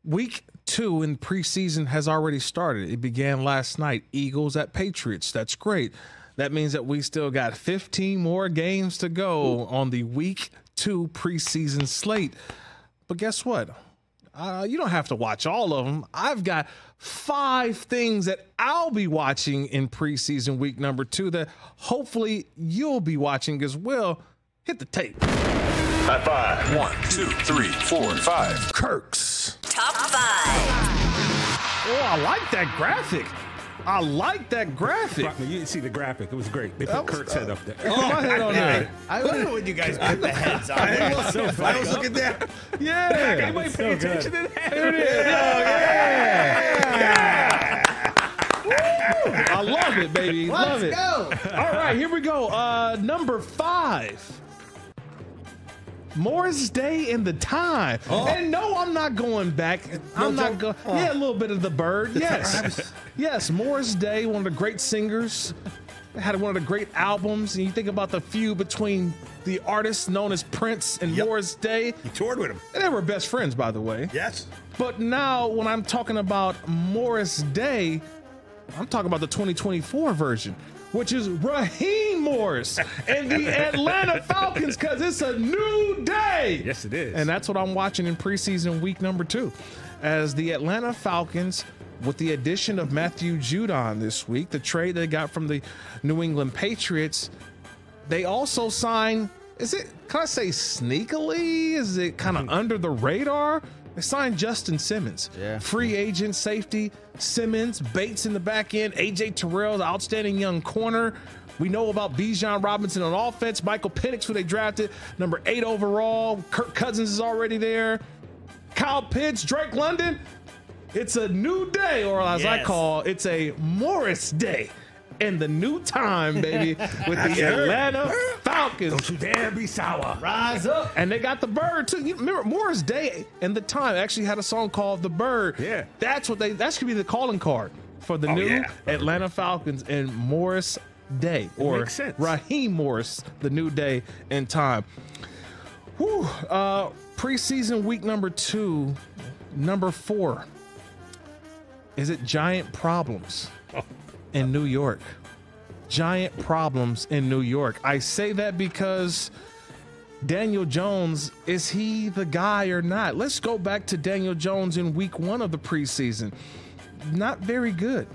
Week 2 in preseason has already started. It began last night. Eagles at Patriots. That's great. That means that we still got 15 more games to go on the Week 2 preseason slate. But guess what? You don't have to watch all of them. I've got 5 things that I'll be watching in preseason week number 2 that hopefully you'll be watching as well. Hit the tape. High five. 1, 2, 3, 4, 5. Kirk's Top 5. Oh, I like that graphic. I like that graphic. You didn't see the graphic. It was great. They put Kirk's head up there. Oh, my head on there. I love it when you guys put the heads on. It was so funny. I was looking there. Yeah. Anybody pay attention to that? There it is. Oh, yeah. I love it, baby. Love it. Let's go. All right, here we go. Number 5. Morris Day and the Time. Oh. And no, I'm not going back. I'm not going. Yeah, a little bit of the Bird. Yes. Yes, Morris Day, one of the great singers. Had one of the great albums. And you think about the feud between the artists known as Prince and Morris Day. He toured with him. And they were best friends, by the way. Yes. But now when I'm talking about Morris Day, I'm talking about the 2024 version, which is Raheem Morris and the Atlanta Falcons, because it's a new day. Yes, it is. And that's what I'm watching in preseason week number 2. As the Atlanta Falcons, with the addition of Matthew Judon this week, the trade they got from the New England Patriots, they also signed, can I say sneakily? Is it kind of under the radar? They signed Justin Simmons, free agent safety. Simmons, Bates in the back end, A.J. Terrell, the outstanding young corner. We know about Bijan Robinson on offense, Michael Penix, who they drafted, number 8 overall. Kirk Cousins is already there. Kyle Pitts, Drake London. It's a new day, or as I call, it's a Morris Day. And the new time, baby, with the Atlanta Falcons. Don't you dare be sour. Rise up. And they got the Bird too. You remember Morris Day and the Time actually had a song called The Bird. Yeah. That should be the calling card for the new Atlanta Falcons and Morris Day, or makes sense. Raheem Morris, the new day and time. Whew. Preseason week number 2, number 4. Is it giant problems in New York? Giant problems in New York. I say that because Daniel Jones, is he the guy or not? Let's go back to Daniel Jones in week 1 of the preseason. Not very good.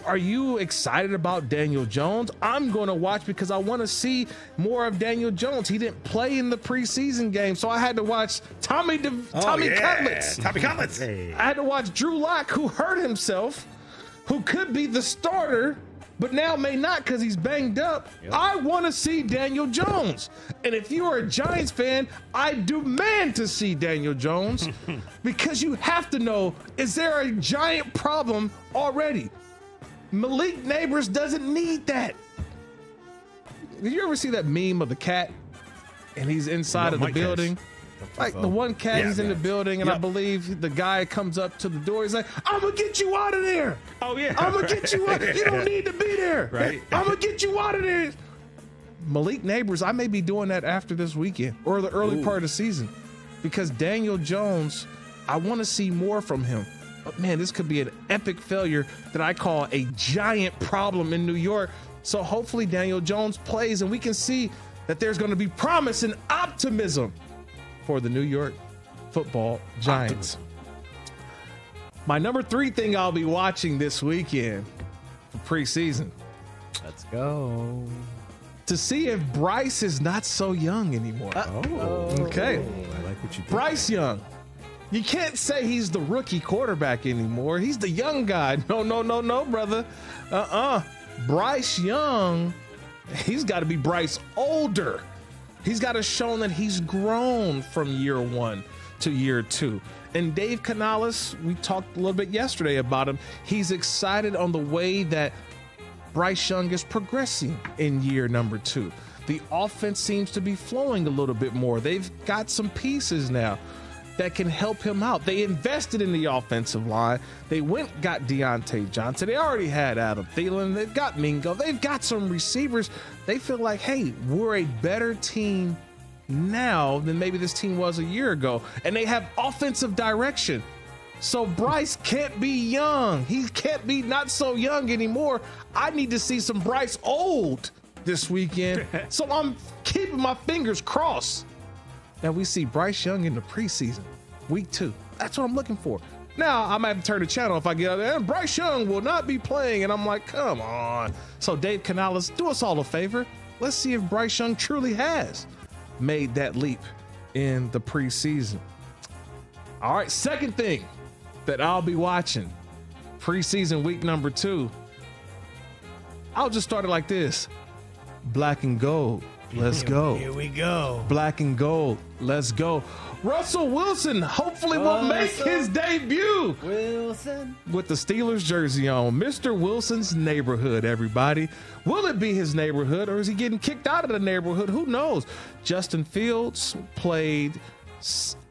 Are you excited about Daniel Jones? I'm going to watch because I want to see more of Daniel Jones. He didn't play in the preseason game, so I had to watch Tommy Cutlets. Tommy Cutlets. I had to watch Drew Lock, who hurt himself, who could be the starter, but now may not because he's banged up. I want to see Daniel Jones. And if you are a Giants fan, I demand to see Daniel Jones because you have to know, is there a giant problem already? Malik Neighbors doesn't need that. Did you ever see that meme of the cat and he's inside of the building? Like the one cat, he's in the building, and I believe the guy comes up to the door. He's like, I'm going to get you out of there. Oh, yeah. I'm going to get you out. You don't need to be there. Right. I'm going to get you out of there. Malik Neighbors, I may be doing that after this weekend or the early part of the season because Daniel Jones, I want to see more from him. But, man, this could be an epic failure that I call a giant problem in New York. So hopefully Daniel Jones plays and we can see that there's going to be promise and optimism for the New York Football Giants. My number 3 thing I'll be watching this weekend for preseason. Let's go. To see if Bryce is not so young anymore. Okay. I like what you did. Bryce Young. You can't say he's the rookie quarterback anymore. He's the young guy. No, brother. Bryce Young, he's got to be Bryce older. He's got to show that he's grown from year 1 to year 2. And Dave Canales, we talked a little bit yesterday about him. He's excited on the way that Bryce Young is progressing in year number 2. The offense seems to be flowing a little bit more. They've got some pieces now that can help him out. They invested in the offensive line. They got Deontay Johnson. They already had Adam Thielen. They've got Mingo. They've got some receivers. They feel like, hey, we're a better team now than maybe this team was a year ago. And they have offensive direction. So Bryce can't be young. He can't be not so young anymore. I need to see some Bryce old this weekend. So I'm keeping my fingers crossed that we see Bryce Young in the preseason, week 2. That's what I'm looking for. Now, I might have to turn the channel if I get out there, and Bryce Young will not be playing. And I'm like, come on. So Dave Canales, do us all a favor. Let's see if Bryce Young truly has made that leap in the preseason. All right, second thing that I'll be watching, preseason week number 2. I'll just start it like this. Black and gold. Let's go. Here we go. Black and gold. Let's go. Russell Wilson hopefully will make his debut with the Steelers jersey on. Mr. Wilson's neighborhood, everybody. Will it be his neighborhood, or is he getting kicked out of the neighborhood? Who knows? Justin Fields played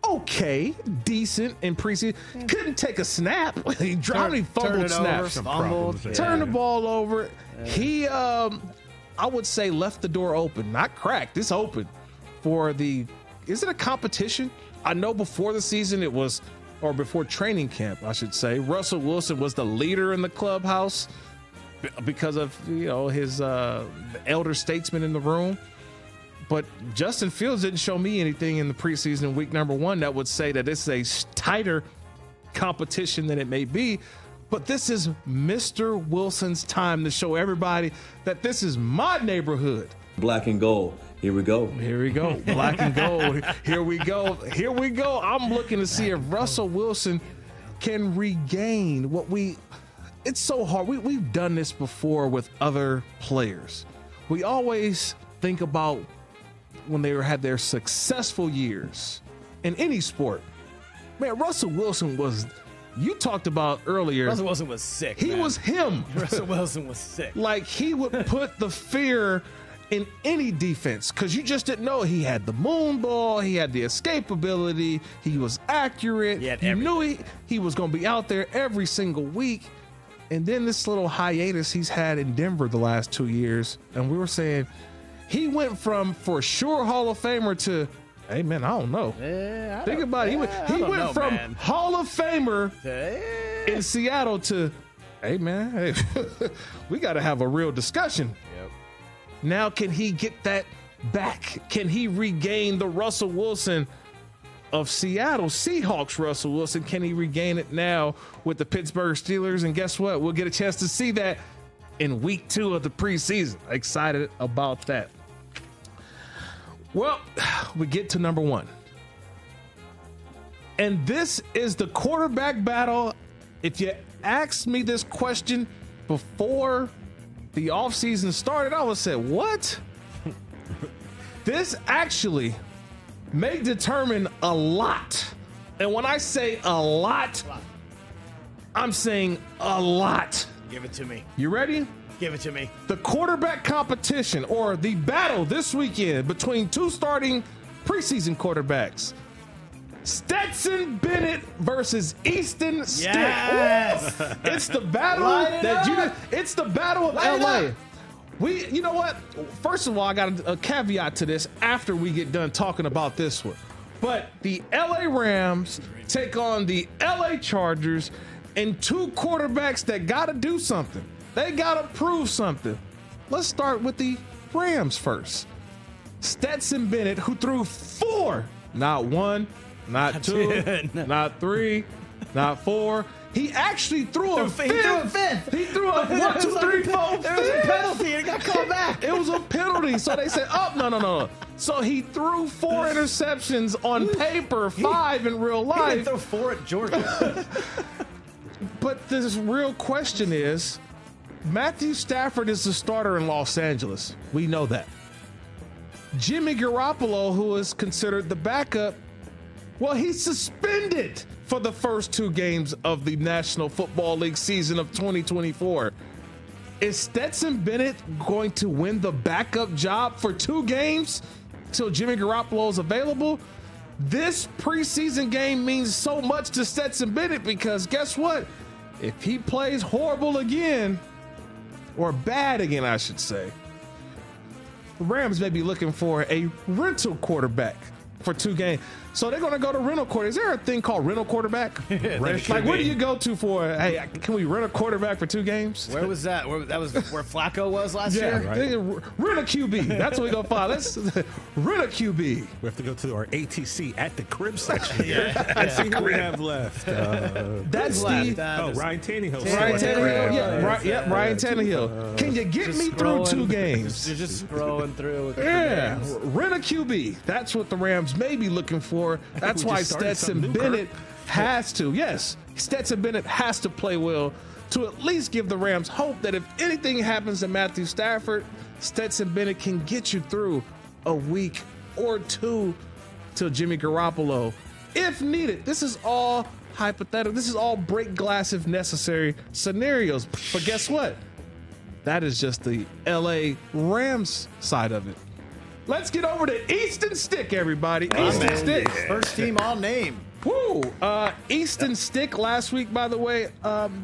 okay, decent in preseason. Couldn't take a snap. He dropped, he fumbled snaps. Turned the ball over. He, I would say, left the door open, not cracked. It's open for the. Is it a competition? I know before the season it was, or before training camp, I should say, Russell Wilson was the leader in the clubhouse because of, you know, his elder statesman in the room. But Justin Fields didn't show me anything in the preseason week number 1 that would say that it's a tighter competition than it may be. But this is Mr. Wilson's time to show everybody that this is my neighborhood. Black and gold. Here we go. Here we go. Black and gold. Here we go. Here we go. I'm looking to see if Russell Wilson can regain what it's so hard. We've done this before with other players. We always think about when they had their successful years in any sport. Man, Russell Wilson was, you talked about earlier. Russell Wilson was sick. He was him. Russell Wilson was sick. Like, he would put the fear in any defense, because you just didn't know. He had the moon ball, he had the escape ability, he was accurate, you knew he was going to be out there every single week. And then this little hiatus he's had in Denver the last 2 years, and we were saying he went from for sure Hall of Famer to, hey man, I don't know. Think about it. He went from Hall of Famer in Seattle to, hey man, hey, we got to have a real discussion. Now, can he get that back? Can he regain the Russell Wilson of Seattle Seahawks? Russell Wilson, can he regain it now with the Pittsburgh Steelers? And guess what? We'll get a chance to see that in week 2 of the preseason. Excited about that. Well, we get to number 1. And this is the quarterback battle. If you asked me this question before the offseason started, I would say, what? This actually may determine a lot. And when I say a lot, I'm saying a lot. Give it to me. You ready? Give it to me. The quarterback competition, or the battle this weekend between 2 starting preseason quarterbacks. Stetson Bennett versus Easton Stick. Yes. It's the battle it's the battle of LA. You know what? First of all, I got a caveat to this after we get done talking about this one. But the LA Rams take on the LA Chargers, and 2 quarterbacks that got to do something. They got to prove something. Let's start with the Rams first. Stetson Bennett, who threw 4, not 1, not 2, not 3, not 4. He actually threw a fifth. He threw a 1, 2, 3, 4, 5. It was a penalty and it got called back. It was a penalty. So they said, oh, no. So he threw 4 interceptions on paper, 5 in real life. He didn't throw 4 at Georgia. But this real question is, Matthew Stafford is the starter in Los Angeles. We know that. Jimmy Garoppolo, who is considered the backup, well, he's suspended for the first 2 games of the National Football League season of 2024. Is Stetson Bennett going to win the backup job for 2 games till Jimmy Garoppolo is available? This preseason game means so much to Stetson Bennett, because guess what? If he plays horrible again, or bad again, I should say, the Rams may be looking for a rental quarterback for 2 games. So they're going to go to rental quarterback. Is there a thing called rental quarterback? Like, where do you go to for, hey, can we rent a quarterback for 2 games? Where was that? That was where Flacco was last year? Right. Rent a QB. That's what we're going to find. Let's rent a QB. We have to go to our ATC at the crib section and see who we have left. That's left? Ryan Tannehill. Ryan Tannehill. Ryan Tannehill. Can you get me through 2 games? You're just scrolling through. Yeah, rent a QB. That's what the Rams may be looking for. That's why Stetson Bennett has to. Yes, Stetson Bennett has to play well to at least give the Rams hope that if anything happens to Matthew Stafford, Stetson Bennett can get you through a week or 2 till Jimmy Garoppolo, if needed. This is all hypothetical. This is all break glass if necessary scenarios. But guess what? That is just the LA Rams side of it. Let's get over to Easton Stick, everybody. Easton Stick. First team all name. Woo! Easton Stick last week, by the way,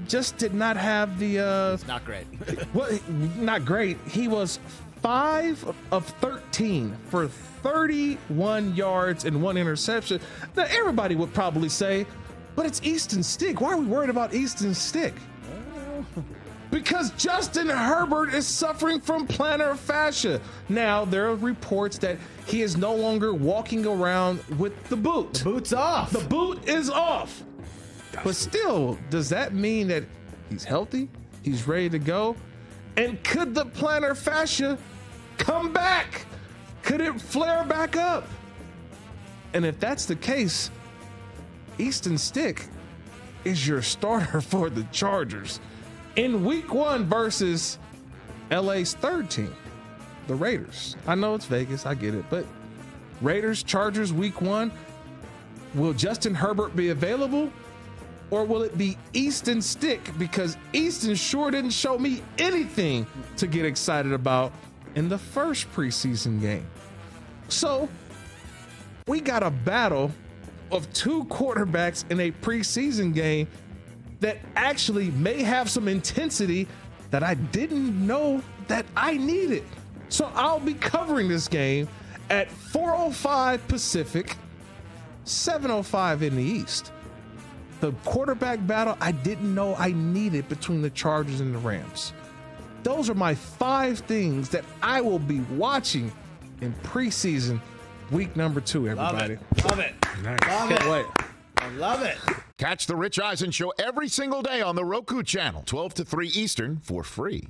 just did not have the... Not great. Well, not great. He was 5 of 13 for 31 yards and 1 interception. Now, everybody would probably say, but it's Easton Stick. Why are we worried about Easton Stick? Because Justin Herbert is suffering from plantar fascia. Now, there are reports that he is no longer walking around with the boot. The boot's off. The boot is off. But still, does that mean that he's healthy? He's ready to go? And could the plantar fascia come back? Could it flare back up? And if that's the case, Easton Stick is your starter for the Chargers in week 1 versus LA's 3rd team, the Raiders. I know it's Vegas, I get it, but Raiders, Chargers, week 1, will Justin Herbert be available, or will it be Easton Stick? Because Easton sure didn't show me anything to get excited about in the first preseason game. So we got a battle of 2 quarterbacks in a preseason game that actually may have some intensity that I didn't know that I needed. So I'll be covering this game at 4:05 Pacific, 7:05 in the East. The quarterback battle I didn't know I needed between the Chargers and the Rams. Those are my 5 things that I will be watching in preseason week number 2, everybody. Love it. Nice. Love Can't it. wait. I love it. Catch the Rich Eisen Show every single day on the Roku channel, 12 to 3 Eastern, for free.